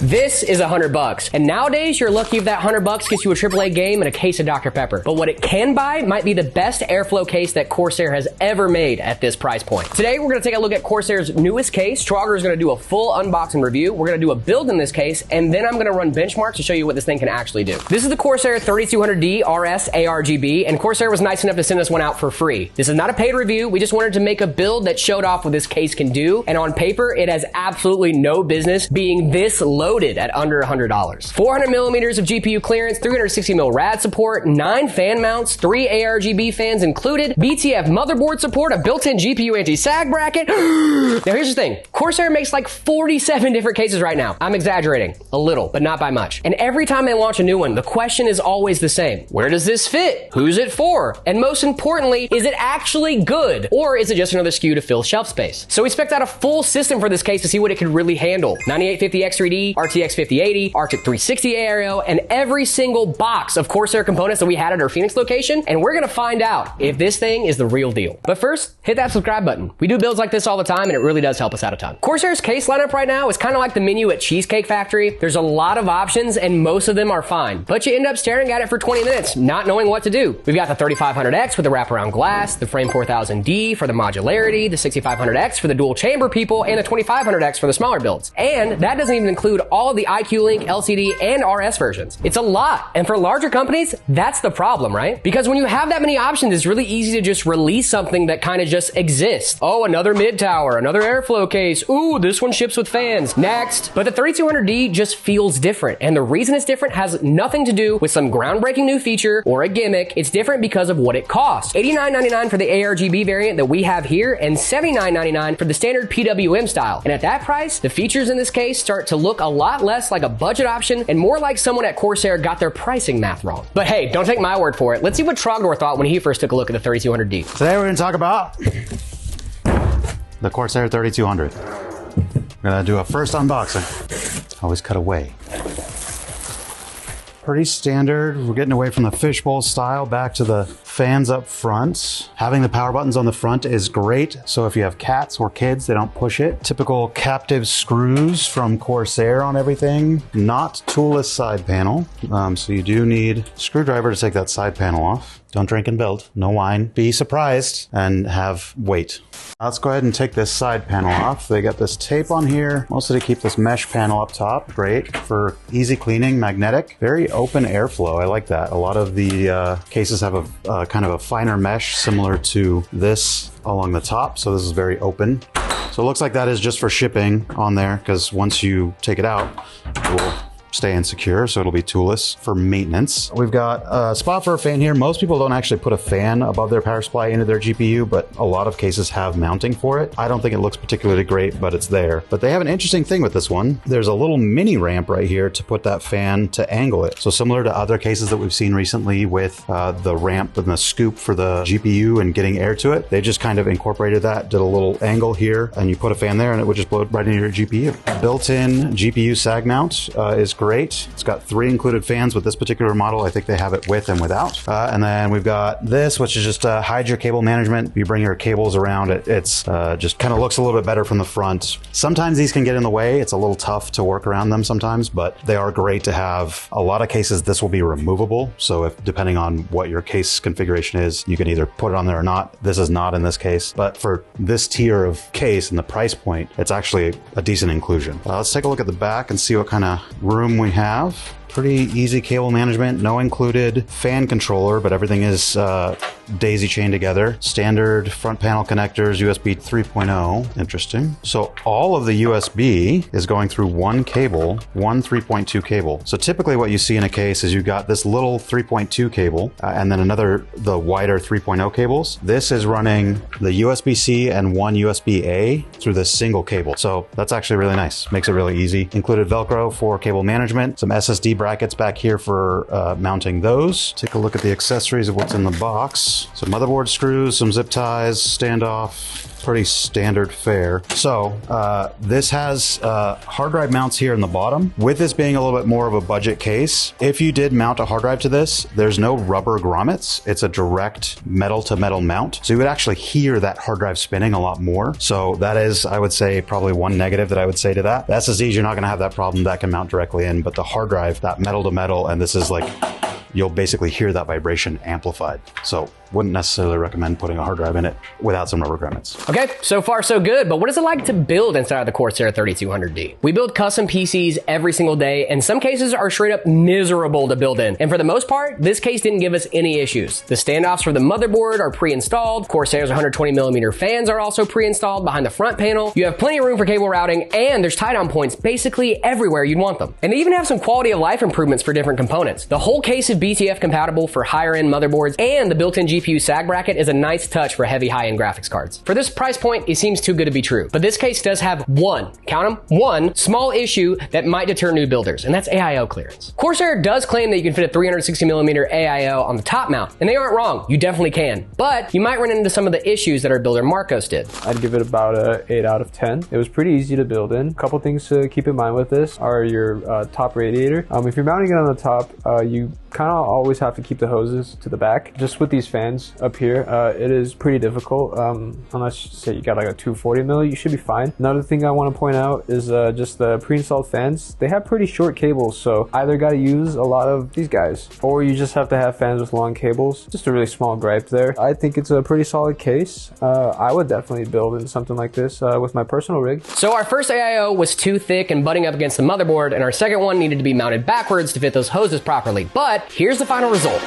This is $100, and nowadays you're lucky if that $100 gets you a AAA game and a case of Dr. Pepper. But what it can buy might be the best airflow case that Corsair has ever made at this price point. Today we're going to take a look at Corsair's newest case. Trauger is going to do a full unboxing review. We're going to do a build in this case, and then I'm going to run benchmarks to show you what this thing can actually do. This is the Corsair 3200D RS ARGB, and Corsair was nice enough to send us one out for free. This is not a paid review. We just wanted to make a build that showed off what this case can do, and on paper it has absolutely no business being this loaded at under $100. 400 millimeters of GPU clearance, 360 mil rad support, 9 fan mounts, 3 ARGB fans included, BTF motherboard support, a built-in GPU anti-sag bracket. Now here's the thing, Corsair makes like 47 different cases right now. I'm exaggerating a little, but not by much. And every time they launch a new one, the question is always the same. Where does this fit? Who's it for? And most importantly, is it actually good? Or is it just another SKU to fill shelf space? So we spec'd out a full system for this case to see what it could really handle. 9850X3D, RTX 5080, Arctic 360 AIO, and every single box of Corsair components that we had at our Phoenix location, and we're gonna find out if this thing is the real deal. But first, hit that subscribe button. We do builds like this all the time, and it really does help us out a ton. Corsair's case lineup right now is kind of like the menu at Cheesecake Factory. There's a lot of options, and most of them are fine, but you end up staring at it for 20 minutes, not knowing what to do. We've got the 3500X with the wraparound glass, the Frame 4000D for the modularity, the 6500X for the dual chamber people, and the 2500X for the smaller builds. And that doesn't even include all of the IQ Link, LCD, and RS versions. It's a lot, and for larger companies, that's the problem, right? Because when you have that many options, it's really easy to just release something that kind of just exists. Oh, another mid-tower, another airflow case. Ooh, this one ships with fans. Next. But the 3200D just feels different, and the reason it's different has nothing to do with some groundbreaking new feature or a gimmick. It's different because of what it costs. $89.99 for the ARGB variant that we have here, and $79.99 for the standard PWM style. And at that price, the features in this case start to look a lot less like a budget option and more like someone at Corsair got their pricing math wrong. But hey, don't take my word for it. Let's see what Trauger thought when he first took a look at the 3200D. Today we're going to talk about the Corsair 3200. We're going to do a first unboxing. Always cut away. Pretty standard. We're getting away from the fishbowl style back to the fans up front. Having the power buttons on the front is great. So if you have cats or kids, they don't push it. Typical captive screws from Corsair on everything. Not toolless side panel. So you do need a screwdriver to take that side panel off. Don't drink and build. No wine. Be surprised and have weight. Let's go ahead and take this side panel off. They got this tape on here, mostly to keep this mesh panel up top. Great for easy cleaning, magnetic. Very open airflow. I like that. A lot of the cases have a kind of a finer mesh similar to this along the top. So this is very open. So it looks like that is just for shipping on there, because once you take it out, it will stay insecure, so it'll be toolless for maintenance. We've got a spot for a fan here. Most people don't actually put a fan above their power supply into their GPU, but a lot of cases have mounting for it. I don't think it looks particularly great, but it's there. But they have an interesting thing with this one. There's a little mini ramp right here to put that fan to angle it. So similar to other cases that we've seen recently with the ramp and the scoop for the GPU and getting air to it, they just kind of incorporated that, did a little angle here, and you put a fan there and it would just blow it right into your GPU. Built-in GPU sag mount is great. It's got 3 included fans with this particular model. I think they have it with and without. And then we've got this, which is just hide your cable management. You bring your cables around it. It's just kind of looks a little bit better from the front. Sometimes these can get in the way. It's a little tough to work around them sometimes, but they are great to have. A lot of cases, this will be removable. So if depending on what your case configuration is, you can either put it on there or not. This is not in this case, but for this tier of case and the price point, it's actually a decent inclusion. Let's take a look at the back and see what kind of room we have. Pretty easy cable management, no included fan controller, but everything is daisy chained together. Standard front panel connectors, USB 3.0. Interesting. So all of the USB is going through one cable, one 3.2 cable. So typically what you see in a case is you've got this little 3.2 cable and then the wider 3.0 cables. This is running the USB-C and one USB-A through this single cable. So that's actually really nice. Makes it really easy. Included Velcro for cable management, some SSD brackets back here for mounting those. Take a look at the accessories of what's in the box. Some motherboard screws, some zip ties, standoff, pretty standard fare. So this has hard drive mounts here in the bottom. With this being a little bit more of a budget case, if you did mount a hard drive to this, there's no rubber grommets. It's a direct metal to metal mount. So you would actually hear that hard drive spinning a lot more. So that is, I would say, probably one negative that I would say to that. The SSDs, you're not going to have that problem. That can mount directly in, but the hard drive, that metal to metal, and this is like, you'll basically hear that vibration amplified. So wouldn't necessarily recommend putting a hard drive in it without some rubber grommets. Okay, so far so good, but what is it like to build inside of the Corsair 3200D? We build custom PCs every single day, and some cases are straight up miserable to build in. And for the most part, this case didn't give us any issues. The standoffs for the motherboard are pre-installed. Corsair's 120mm fans are also pre-installed behind the front panel. You have plenty of room for cable routing, and there's tie-down points basically everywhere you'd want them. And they even have some quality of life improvements for different components. The whole case is BTF compatible for higher end motherboards, and the built-in GPU sag bracket is a nice touch for heavy high-end graphics cards. For this price point, it seems too good to be true. But this case does have one, count them, one small issue that might deter new builders, and that's AIO clearance. Corsair does claim that you can fit a 360mm AIO on the top mount, and they aren't wrong, you definitely can. But you might run into some of the issues that our builder Marcos did. I'd give it about a 8 out of 10. It was pretty easy to build in. A couple things to keep in mind with this are your top radiator. If you're mounting it on the top, you kind of always have to keep the hoses to the back. Just with these fans up here, it is pretty difficult. Unless say you got like a 240mm, you should be fine. Another thing I want to point out is just the pre-installed fans. They have pretty short cables, so either got to use a lot of these guys, or you just have to have fans with long cables. Just a really small gripe there. I think it's a pretty solid case. I would definitely build in something like this with my personal rig. So our first AIO was too thick and butting up against the motherboard, and our second one needed to be mounted backwards to fit those hoses properly. But here's the final result.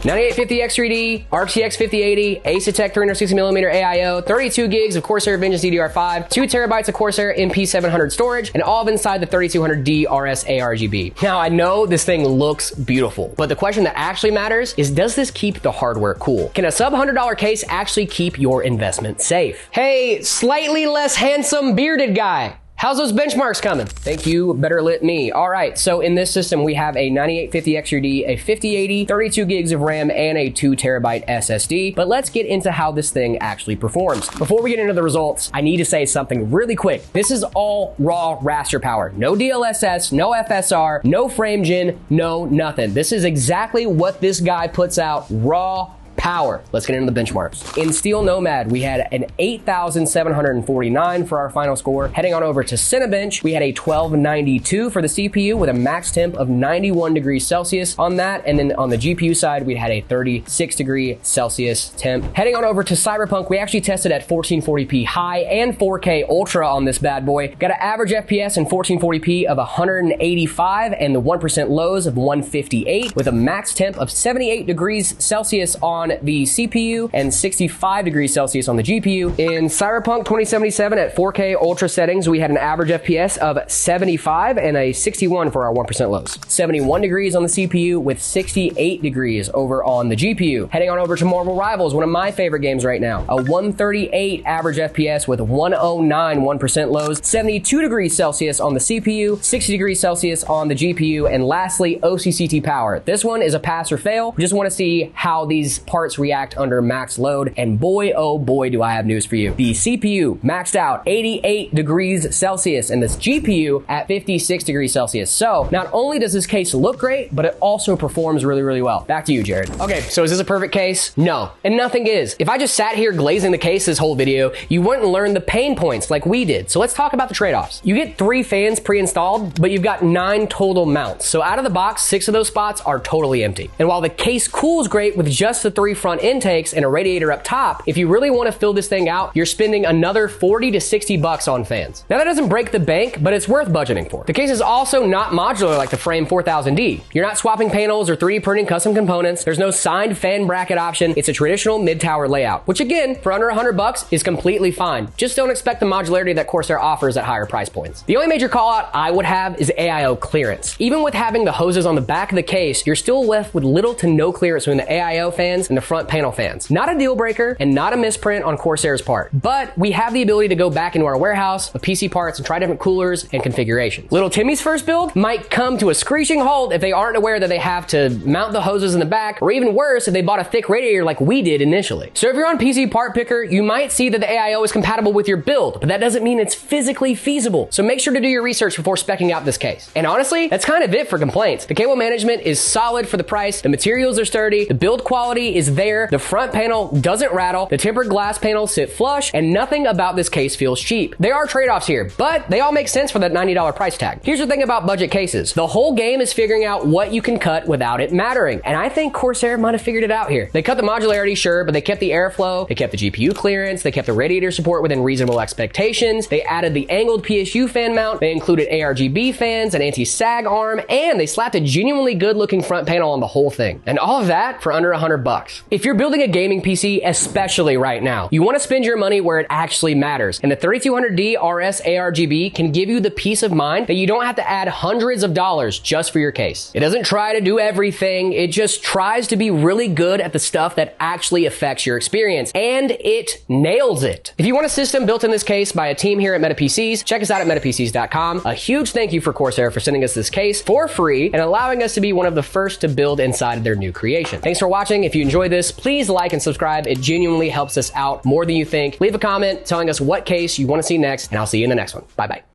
9850 X3D, RTX 5080, Asetek 360mm AIO, 32 gigs of Corsair Vengeance DDR5, 2 terabytes of Corsair MP700 storage, and all of inside the 3200D RS ARGB. Now, I know this thing looks beautiful, but the question that actually matters is, does this keep the hardware cool? Can a sub $100 case actually keep your investment safe? Hey, slightly less handsome bearded guy. How's those benchmarks coming? Thank you, better lit me. All right, so in this system, we have a 9850 X3D, a 5080, 32 gigs of RAM, and a 2 terabyte SSD. But let's get into how this thing actually performs. Before we get into the results, I need to say something really quick. This is all raw raster power. No DLSS, no FSR, no frame gen, no nothing. This is exactly what this guy puts out, raw power. Let's get into the benchmarks. In Steel Nomad, we had an 8,749 for our final score. Heading on over to Cinebench, we had a 1292 for the CPU with a max temp of 91 degrees Celsius on that. And then on the GPU side, we had a 36 degree Celsius temp. Heading on over to Cyberpunk, we actually tested at 1440p high and 4K ultra on this bad boy. Got an average FPS in 1440p of 185 and the 1% lows of 158 with a max temp of 78 degrees Celsius on the CPU and 65 degrees Celsius on the GPU. In Cyberpunk 2077 at 4K ultra settings, we had an average FPS of 75 and a 61 for our 1% lows. 71 degrees on the CPU with 68 degrees over on the GPU. Heading on over to Marvel Rivals, one of my favorite games right now. A 138 average FPS with 109 1% lows, 72 degrees Celsius on the CPU, 60 degrees Celsius on the GPU, and lastly, OCCT power. This one is a pass or fail. We just want to see how these parts react under max load, and boy, oh boy, do I have news for you. The CPU maxed out 88 degrees Celsius and this GPU at 56 degrees Celsius. So not only does this case look great, but it also performs really, really well. Back to you, Jared. Okay, so is this a perfect case? No, and nothing is. If I just sat here glazing the case this whole video, you wouldn't learn the pain points like we did. So let's talk about the trade-offs. You get 3 fans pre-installed, but you've got 9 total mounts. So out of the box, 6 of those spots are totally empty. And while the case cools great with just the 3 front intakes and a radiator up top, if you really want to fill this thing out, you're spending another 40 to 60 bucks on fans. Now that doesn't break the bank, but it's worth budgeting for. The case is also not modular like the Frame 4000D. You're not swapping panels or 3D printing custom components. There's no signed fan bracket option. It's a traditional mid-tower layout, which again, for under 100 bucks is completely fine. Just don't expect the modularity that Corsair offers at higher price points. The only major call out I would have is AIO clearance. Even with having the hoses on the back of the case, you're still left with little to no clearance between the AIO fans and the the front panel fans. Not a deal breaker and not a misprint on Corsair's part, but we have the ability to go back into our warehouse of PC parts and try different coolers and configurations. Little Timmy's first build might come to a screeching halt if they aren't aware that they have to mount the hoses in the back, or even worse, if they bought a thick radiator like we did initially. So if you're on PC Part Picker, you might see that the AIO is compatible with your build, but that doesn't mean it's physically feasible. So make sure to do your research before speccing out this case. And honestly, that's kind of it for complaints. The cable management is solid for the price, the materials are sturdy, the build quality is there, the front panel doesn't rattle, the tempered glass panels sit flush, and nothing about this case feels cheap. There are trade-offs here, but they all make sense for that $90 price tag. Here's the thing about budget cases. The whole game is figuring out what you can cut without it mattering, and I think Corsair might have figured it out here. They cut the modularity, sure, but they kept the airflow, they kept the GPU clearance, they kept the radiator support within reasonable expectations, they added the angled PSU fan mount, they included ARGB fans, an anti-sag arm, and they slapped a genuinely good-looking front panel on the whole thing. And all of that for under $100. If you're building a gaming PC, especially right now, you want to spend your money where it actually matters, and the 3200D RS ARGB can give you the peace of mind that you don't have to add hundreds of dollars just for your case. It doesn't try to do everything, it just tries to be really good at the stuff that actually affects your experience, and it nails it. If you want a system built in this case by a team here at MetaPCs, check us out at metapcs.com. A huge thank you for Corsair for sending us this case for free and allowing us to be one of the first to build inside of their new creation. Thanks for watching. If you enjoyed this, please like and subscribe. It genuinely helps us out more than you think. Leave a comment telling us what case you want to see next, and I'll see you in the next one. Bye-bye.